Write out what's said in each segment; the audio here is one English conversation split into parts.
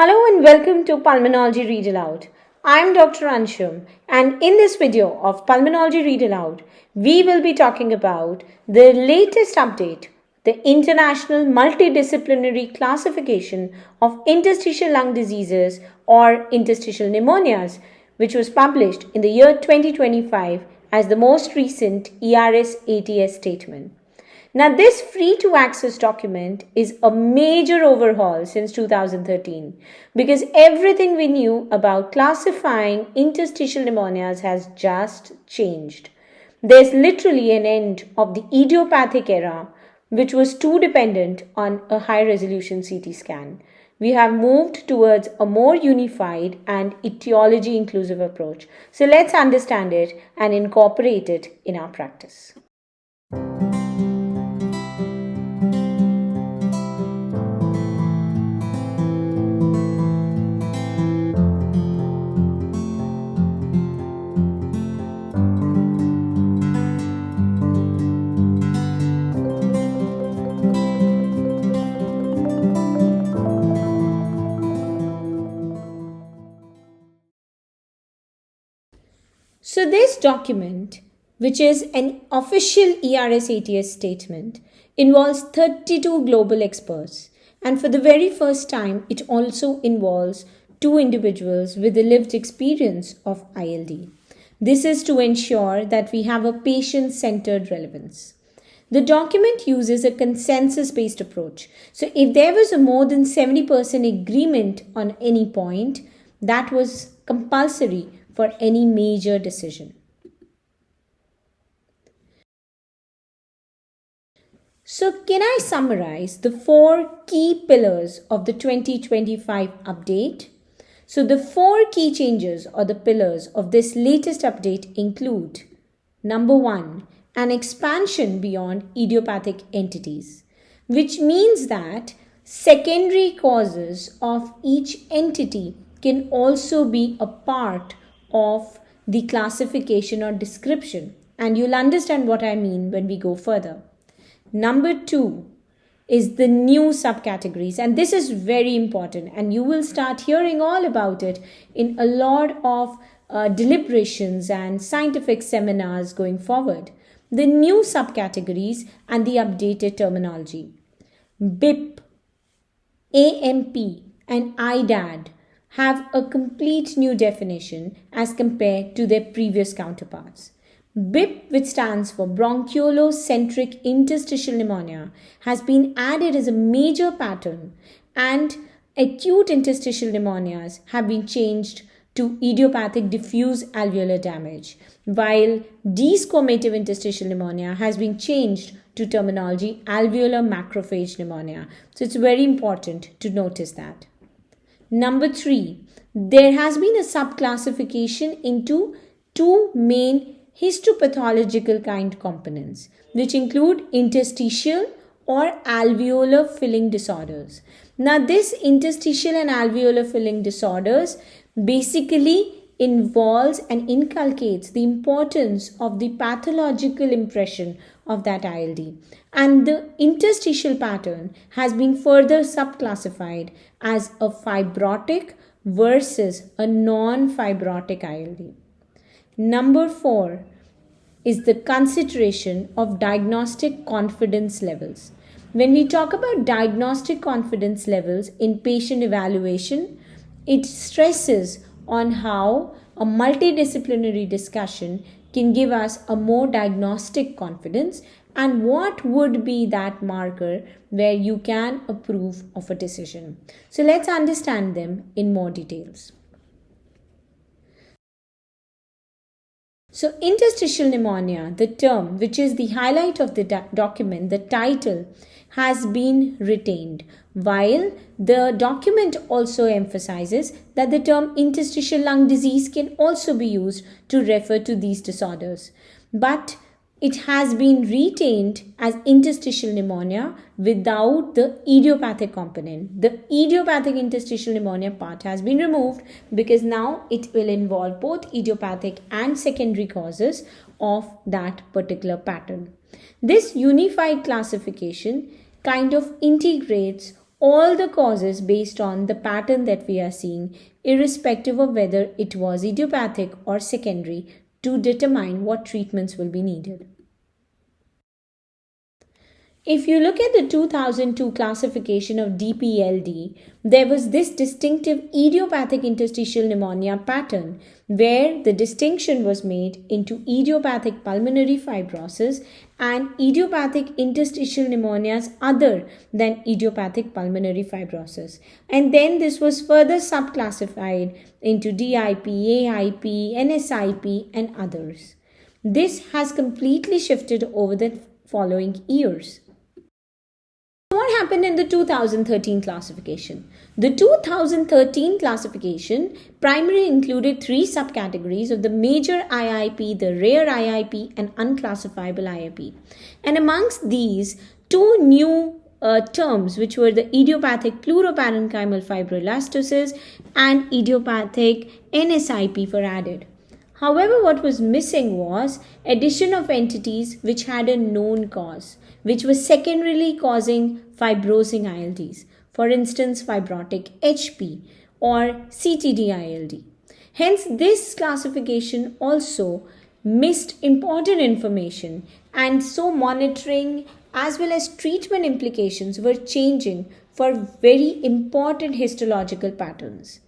Hello and welcome to Pulmonology Read Aloud. I am Dr. Anshum, and in this video of Pulmonology Read Aloud, we will be talking about the latest update, the International Multidisciplinary Classification of Interstitial Lung Diseases or Interstitial Pneumonias, which was published in the year 2025 as the most recent ERS ATS statement. Now, this free-to-access document is a major overhaul since 2013 because everything we knew about classifying interstitial pneumonias has just changed. There's literally an end of the idiopathic era, which was too dependent on a high-resolution CT scan. We have moved towards a more unified and etiology-inclusive approach. So let's understand it and incorporate it in our practice. So this document, which is an official ERS ATS statement, involves 32 global experts, and for the very first time, it also involves 2 individuals with a lived experience of ILD. This is to ensure that we have a patient-centered relevance. The document uses a consensus-based approach. So if there was a more than 70% agreement on any point, that was compulsory for any major decision. So can I summarize the 4 key pillars of the 2025 update? So the 4 key changes or the pillars of this latest update include: number 1, an expansion beyond idiopathic entities, which means that secondary causes of each entity can also be a part of the classification or description, and you'll understand what I mean when we go further. Number 2 is the new subcategories, and this is very important, and you will start hearing all about it in a lot of deliberations and scientific seminars going forward. The new subcategories and the updated terminology. BIP, AMP, and IDAD have a complete new definition as compared to their previous counterparts. BIP, which stands for Bronchiolocentric Interstitial Pneumonia, has been added as a major pattern, and acute interstitial pneumonias have been changed to idiopathic diffuse alveolar damage, while desquamative interstitial pneumonia has been changed to terminology Alveolar Macrophage Pneumonia. So it's very important to notice that. Number 3, there has been a subclassification into 2 main histopathological kind components, which include interstitial or alveolar filling disorders. Now, this interstitial and alveolar filling disorders basically involves and inculcates the importance of the pathological impression of that ILD, and the interstitial pattern has been further subclassified as a fibrotic versus a non-fibrotic ILD. Number 4 is the consideration of diagnostic confidence levels. When we talk about diagnostic confidence levels in patient evaluation, it stresses on how a multidisciplinary discussion can give us a more diagnostic confidence and what would be that marker where you can approve of a decision. So let's understand them in more details. So interstitial pneumonia, the term which is the highlight of the document, the title, has been retained, while the document also emphasizes that the term interstitial lung disease can also be used to refer to these disorders. But it has been retained as interstitial pneumonia without the idiopathic component. The idiopathic interstitial pneumonia part has been removed because now it will involve both idiopathic and secondary causes of that particular pattern. This unified classification kind of integrates all the causes based on the pattern that we are seeing, irrespective of whether it was idiopathic or secondary, to determine what treatments will be needed. If you look at the 2002 classification of DPLD, there was this distinctive idiopathic interstitial pneumonia pattern where the distinction was made into idiopathic pulmonary fibrosis and idiopathic interstitial pneumonias other than idiopathic pulmonary fibrosis. And then this was further subclassified into DIP, AIP, NSIP and others. This has completely shifted over the following years. What happened in the 2013 classification? The 2013 classification primarily included three subcategories of the major IIP, the rare IIP, and unclassifiable IIP. And amongst these, two new terms, which were the idiopathic pleuroparenchymal fibroelastosis and idiopathic NSIP, were added. However, what was missing was addition of entities which had a known cause, which was secondarily causing fibrosing ILDs, for instance, fibrotic HP or CTD-ILD. Hence, this classification also missed important information, and so monitoring as well as treatment implications were changing for very important histological patterns.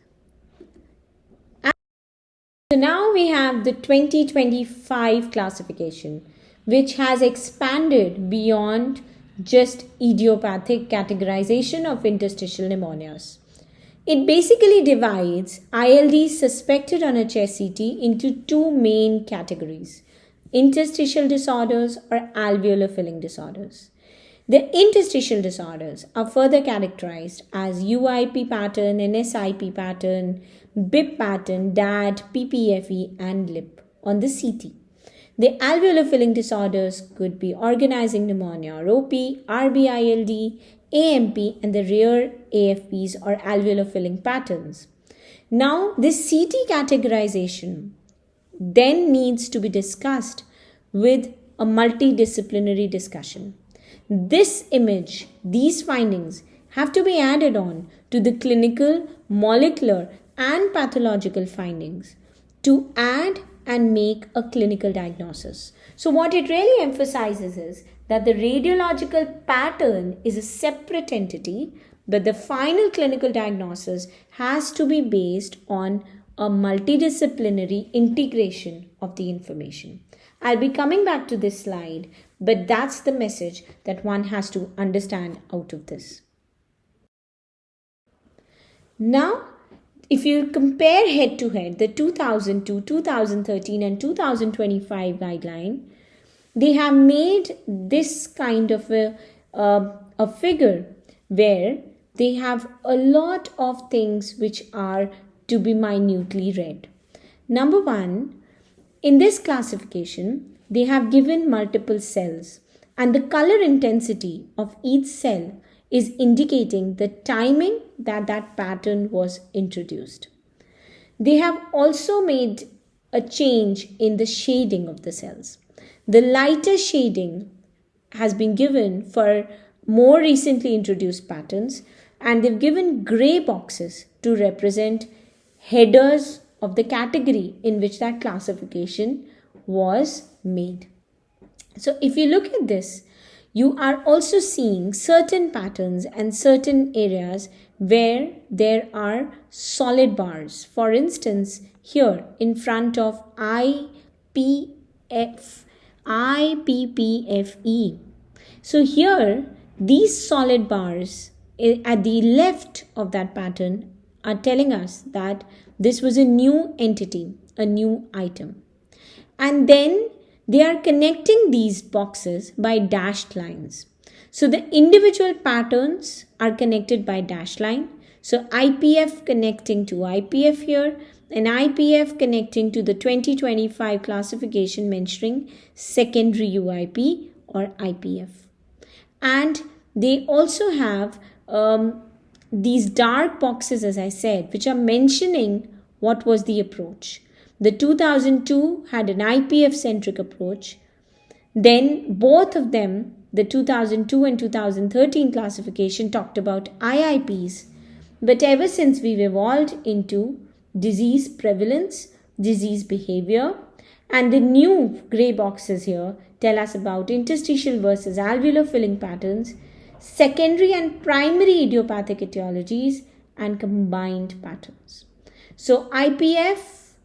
So now we have the 2025 classification, which has expanded beyond just idiopathic categorization of interstitial pneumonias. It basically divides ILD suspected on a chest CT into two main categories: interstitial disorders or alveolar filling disorders. The interstitial disorders are further characterized as UIP pattern, NSIP pattern, BIP pattern, DAD, PPFE, and LIP on the CT. The alveolar filling disorders could be organizing pneumonia or OP, RBILD, AMP, and the rare AFPs or alveolar filling patterns. Now, this CT categorization then needs to be discussed with a multidisciplinary discussion. This image, these findings have to be added on to the clinical, molecular, and pathological findings to add and make a clinical diagnosis. So what it really emphasizes is that the radiological pattern is a separate entity, but the final clinical diagnosis has to be based on a multidisciplinary integration of the information. I'll be coming back to this slide, but that's the message that one has to understand out of this. Now, if you compare head to head the 2002, 2013 and 2025 guideline, they have made this kind of a figure where they have a lot of things which are to be minutely read. Number one, in this classification, they have given multiple cells, and the color intensity of each cell is indicating the timing that that pattern was introduced. They have also made a change in the shading of the cells. The lighter shading has been given for more recently introduced patterns, and they've given gray boxes to represent headers of the category in which that classification was made. So if you look at this, you are also seeing certain patterns and certain areas where there are solid bars. For instance, here in front of IPPFE. So here, these solid bars at the left of that pattern are telling us that this was a new entity, a new item. And then they are connecting these boxes by dashed lines. So the individual patterns are connected by dashed line. So IPF connecting to IPF here, and IPF connecting to the 2025 classification mentioning secondary UIP or IPF. And they also have these dark boxes, as I said, which are mentioning what was the approach. The 2002 had an IPF-centric approach. Then both of them the 2002 and 2013 classification talked about IIPs, but ever since we've evolved into disease prevalence, disease behavior, and the new grey boxes here tell us about interstitial versus alveolar filling patterns, secondary and primary idiopathic etiologies, and combined patterns. So IPF,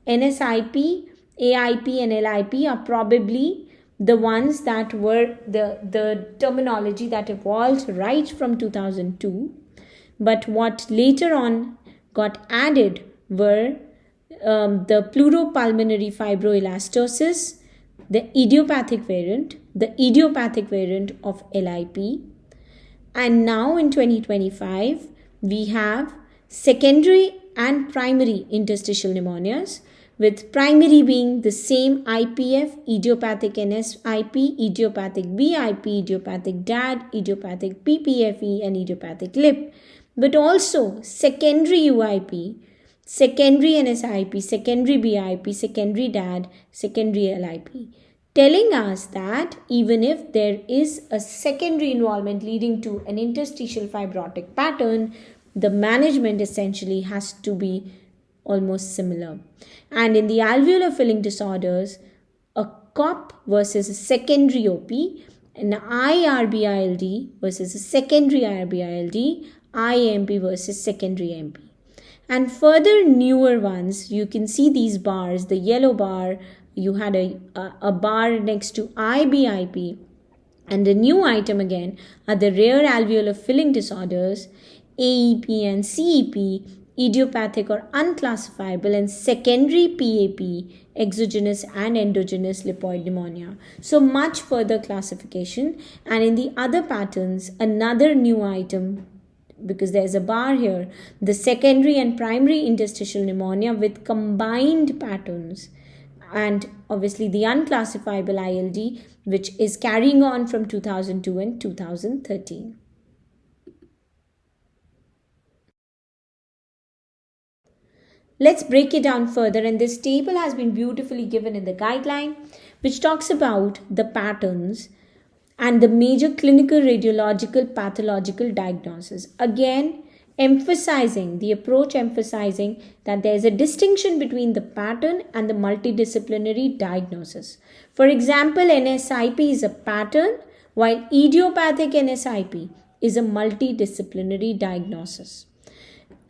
NSIP, AIP, and LIP are probably the ones that were the terminology that evolved right from 2002. But what later on got added were the pleuropulmonary fibroelastosis, the idiopathic variant of LIP, and now in 2025 we have secondary and primary interstitial pneumonias, with primary being the same IPF, idiopathic NSIP, idiopathic BIP, idiopathic DAD, idiopathic PPFE, and idiopathic LIP, but also secondary UIP, secondary NSIP, secondary BIP, secondary DAD, secondary LIP, telling us that even if there is a secondary involvement leading to an interstitial fibrotic pattern, the management essentially has to be almost similar. And in the alveolar filling disorders, a COP versus a secondary OP, an IRB-ILD versus a secondary IRB-ILD, IAMP versus secondary AMP. And further newer ones, you can see these bars, the yellow bar, you had a bar next to IBIP, and the new item again are the rare alveolar filling disorders, AEP and CEP, idiopathic or unclassifiable, and secondary PAP, exogenous and endogenous lipoid pneumonia. So much further classification. And in the other patterns, another new item, because there's a bar here, the secondary and primary interstitial pneumonia with combined patterns, and obviously the unclassifiable ILD, which is carrying on from 2002 and 2013. Let's break it down further, and this table has been beautifully given in the guideline, which talks about the patterns and the major clinical, radiological, pathological diagnosis. Again, emphasizing that there is a distinction between the pattern and the multidisciplinary diagnosis. For example, NSIP is a pattern, while idiopathic NSIP is a multidisciplinary diagnosis.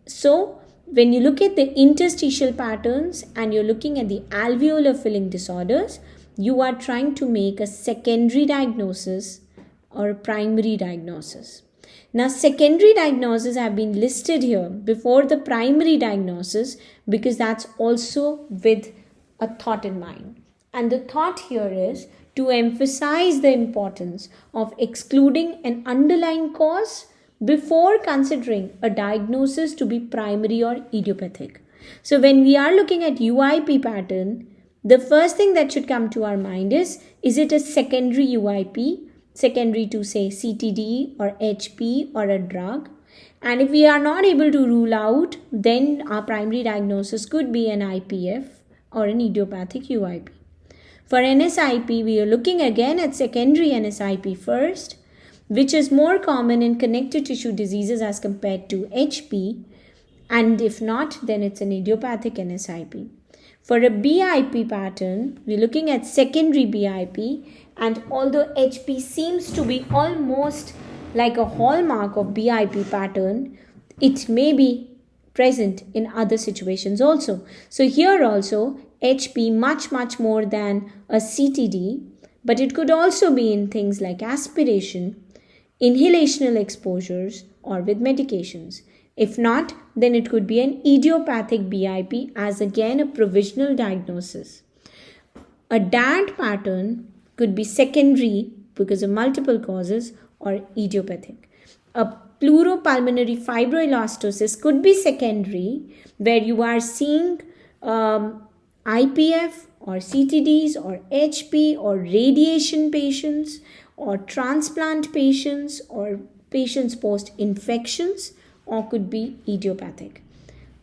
So, when you look at the interstitial patterns and you're looking at the alveolar filling disorders, you are trying to make a secondary diagnosis or a primary diagnosis. Now, secondary diagnoses have been listed here before the primary diagnosis because that's also with a thought in mind. And the thought here is to emphasize the importance of excluding an underlying cause before considering a diagnosis to be primary or idiopathic. So when we are looking at UIP pattern, the first thing that should come to our mind is it a secondary UIP, secondary to say CTD or HP or a drug? And if we are not able to rule out, then our primary diagnosis could be an IPF or an idiopathic UIP. For NSIP, we are looking again at secondary NSIP first, which is more common in connective tissue diseases as compared to HP, and if not, then it's an idiopathic NSIP. For a BIP pattern, we're looking at secondary BIP, and although HP seems to be almost like a hallmark of BIP pattern, it may be present in other situations also. So here also, HP much more than a CTD, but it could also be in things like aspiration, inhalational exposures, or with medications. If not, then it could be an idiopathic BIP as again a provisional diagnosis. A DAD pattern could be secondary because of multiple causes or idiopathic. A pleuropulmonary fibroelastosis could be secondary where you are seeing IPF or CTDs or HP or radiation patients or transplant patients or patients post-infections, or could be idiopathic.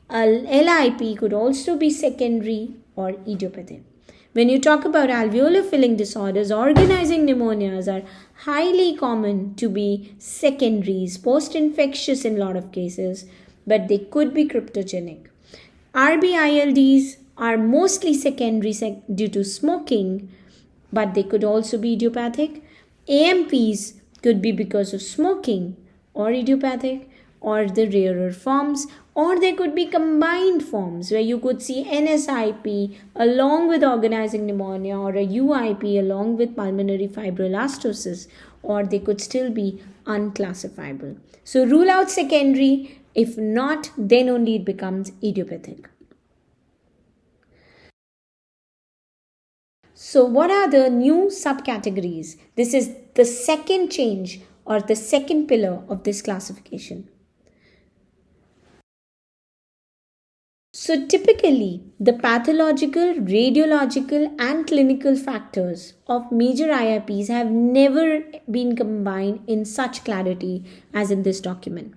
A LIP could also be secondary or idiopathic. When you talk about alveolar filling disorders, organizing pneumonias are highly common to be secondaries, post-infectious in a lot of cases, but they could be cryptogenic. RBILDs are mostly secondary due to smoking, but they could also be idiopathic. AMPs could be because of smoking or idiopathic, or the rarer forms, or they could be combined forms where you could see NSIP along with organizing pneumonia, or a UIP along with pulmonary fibroelastosis, or they could still be unclassifiable. So rule out secondary. If not, then only it becomes idiopathic. So what are the new subcategories? This is the second change or the second pillar of this classification. So typically, the pathological, radiological and clinical factors of major IIPs have never been combined in such clarity as in this document.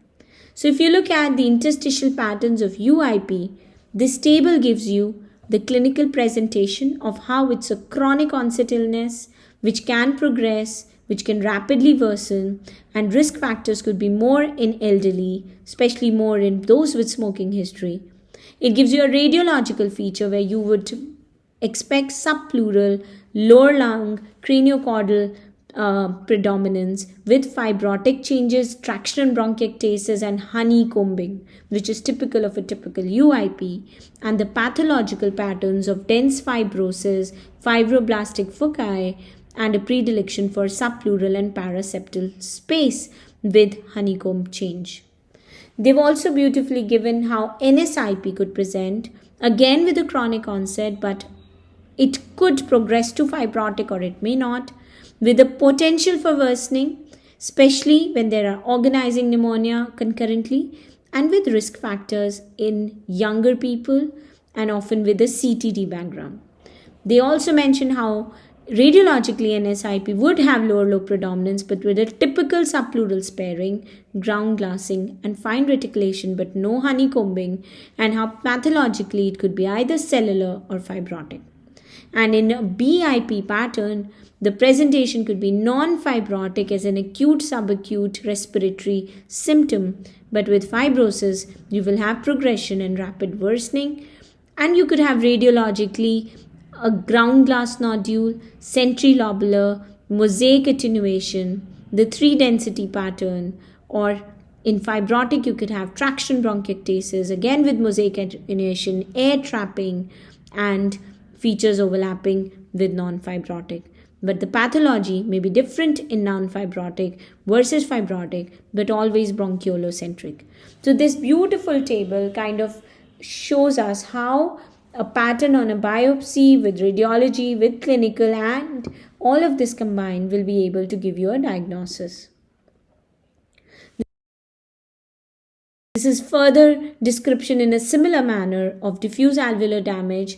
So if you look at the interstitial patterns of UIP, this table gives you the clinical presentation of how it's a chronic onset illness which can progress, which can rapidly worsen, and risk factors could be more in elderly, especially more in those with smoking history. It gives you a radiological feature where you would expect subpleural, lower lung, craniocaudal predominance with fibrotic changes, traction and bronchiectasis, and honeycombing, which is typical of a typical UIP, and the pathological patterns of dense fibrosis, fibroblastic foci, and a predilection for subpleural and paraseptal space with honeycomb change. They've also beautifully given how NSIP could present, again with a chronic onset, but it could progress to fibrotic or it may not, with a potential for worsening, especially when there are organizing pneumonia concurrently, and with risk factors in younger people and often with a CTD background. They also mention how radiologically NSIP would have lower lobe predominance but with a typical subpleural sparing, ground glassing and fine reticulation but no honeycombing, and how pathologically it could be either cellular or fibrotic. And in a BIP pattern, the presentation could be non-fibrotic as an acute subacute respiratory symptom, but with fibrosis you will have progression and rapid worsening, and you could have radiologically a ground glass nodule, centrilobular, mosaic attenuation, the 3 density pattern, or in fibrotic you could have traction bronchiectasis, again with mosaic attenuation, air trapping, and features overlapping with non-fibrotic. But the pathology may be different in non-fibrotic versus fibrotic, but always bronchiolocentric. So this beautiful table kind of shows us how a pattern on a biopsy with radiology, with clinical, and all of this combined will be able to give you a diagnosis. This is further description in a similar manner of diffuse alveolar damage,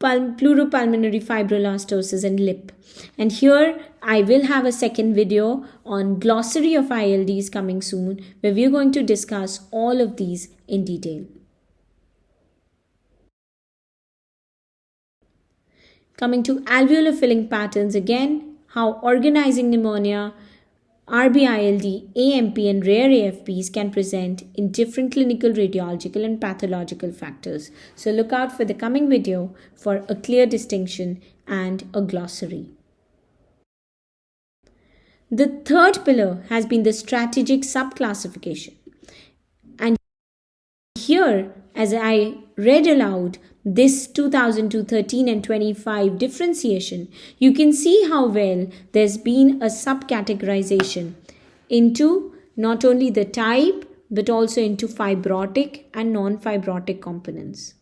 pleuropulmonary fibroelastosis and lip. And here I will have a second video on glossary of ILDs coming soon, where we are going to discuss all of these in detail. Coming to alveolar filling patterns again, how organizing pneumonia, RBILD, AMP and rare AFPs can present in different clinical, radiological and pathological factors. So look out for the coming video for a clear distinction and a glossary. The third pillar has been the strategic subclassification. And here, as I read aloud this 2002-13 and 25 differentiation, you can see how well there's been a subcategorization into not only the type but also into fibrotic and non-fibrotic components.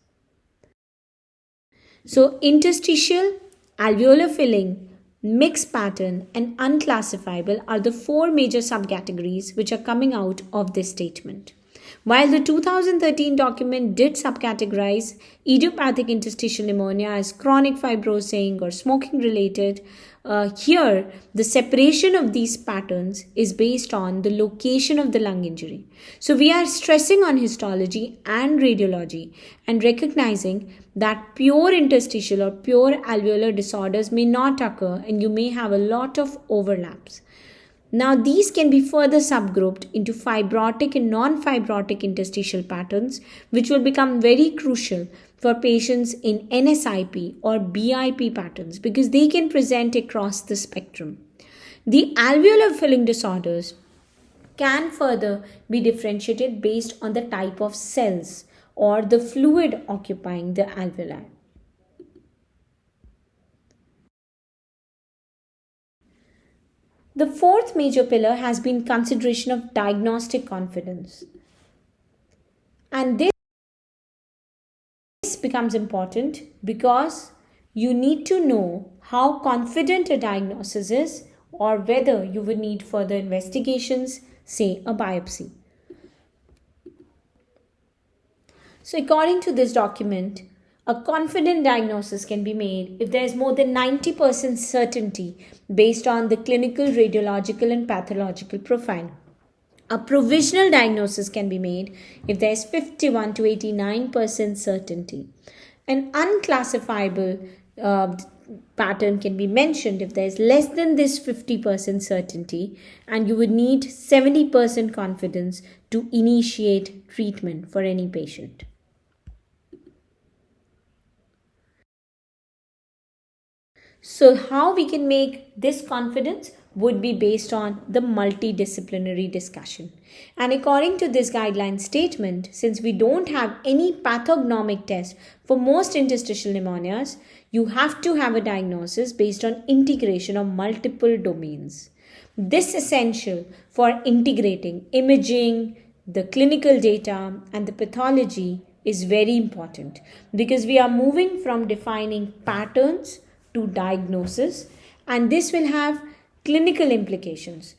So interstitial, alveolar filling, mixed pattern and unclassifiable are the 4 major subcategories which are coming out of this statement. While the 2013 document did subcategorize idiopathic interstitial pneumonia as chronic fibrosing or smoking related, here the separation of these patterns is based on the location of the lung injury. So we are stressing on histology and radiology and recognizing that pure interstitial or pure alveolar disorders may not occur and you may have a lot of overlaps. Now, these can be further subgrouped into fibrotic and non-fibrotic interstitial patterns, which will become very crucial for patients in NSIP or BIP patterns because they can present across the spectrum. The alveolar filling disorders can further be differentiated based on the type of cells or the fluid occupying the alveoli. The fourth major pillar has been consideration of diagnostic confidence. And this becomes important because you need to know how confident a diagnosis is or whether you would need further investigations, say a biopsy. So according to this document, a confident diagnosis can be made if there is more than 90% certainty based on the clinical, radiological, and pathological profile. A provisional diagnosis can be made if there is 51 to 89% certainty. An unclassifiable pattern can be mentioned if there is less than this 50% certainty, and you would need 70% confidence to initiate treatment for any patient. So how we can make this confidence would be based on the multidisciplinary discussion. And according to this guideline statement, since we don't have any pathognomic test for most interstitial pneumonias, you have to have a diagnosis based on integration of multiple domains. This is essential for integrating imaging, the clinical data, and the pathology is very important because we are moving from defining patterns to diagnosis, and this will have clinical implications.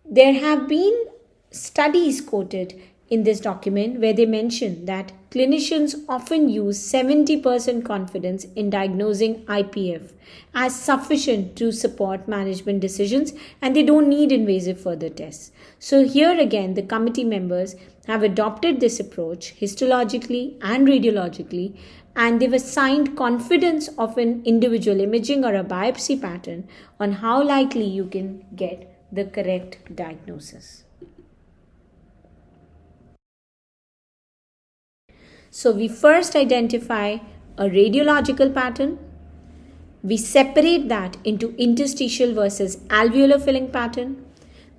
There have been studies quoted in this document where they mention that clinicians often use 70% confidence in diagnosing IPF as sufficient to support management decisions and they don't need invasive further tests. So here again, the committee members have adopted this approach histologically and radiologically, and they've assigned confidence of an individual imaging or a biopsy pattern on how likely you can get the correct diagnosis. So we first identify a radiological pattern. We separate that into interstitial versus alveolar filling pattern.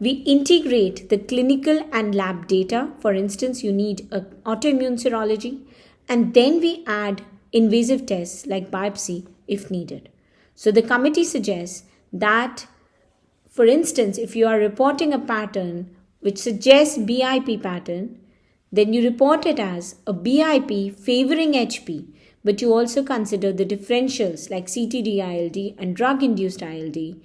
We integrate the clinical and lab data. For instance, you need an autoimmune serology. And then we add invasive tests like biopsy if needed. So the committee suggests that, for instance, if you are reporting a pattern which suggests BIP pattern, then you report it as a BIP favoring HP, but you also consider the differentials like CTD-ILD and drug-induced ILD,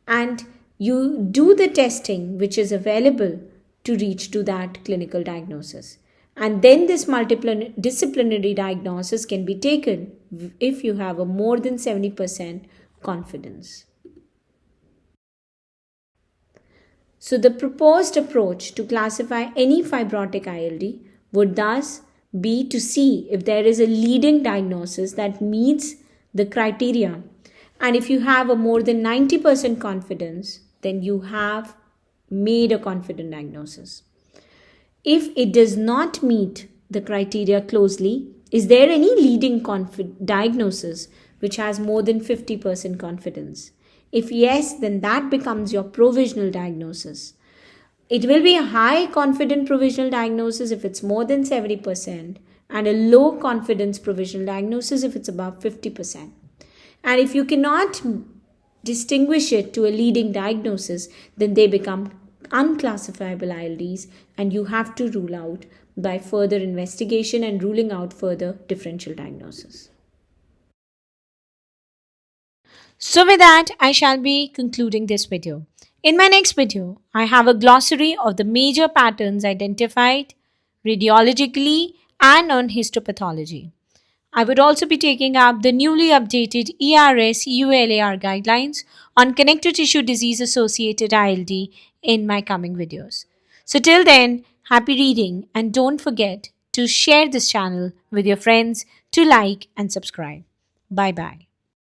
and you do the testing which is available to reach to that clinical diagnosis. And then this multidisciplinary diagnosis can be taken if you have a more than 70% confidence. So the proposed approach to classify any fibrotic ILD would thus be to see if there is a leading diagnosis that meets the criteria. And if you have a more than 90% confidence, then you have made a confident diagnosis. If it does not meet the criteria closely, is there any leading diagnosis which has more than 50% confidence? If yes, then that becomes your provisional diagnosis. It will be a high confident provisional diagnosis if it's more than 70% and a low confidence provisional diagnosis if it's above 50%. And if you cannot distinguish it to a leading diagnosis, then they become unclassifiable ILDs and you have to rule out by further investigation and ruling out further differential diagnosis. So with that, I shall be concluding this video. In my next video, I have a glossary of the major patterns identified radiologically, and on histopathology. I would also be taking up the newly updated ERS ULAR guidelines on connective tissue disease associated ILD in my coming videos. So, till then, happy reading and don't forget to share this channel with your friends, to like and subscribe. Bye bye.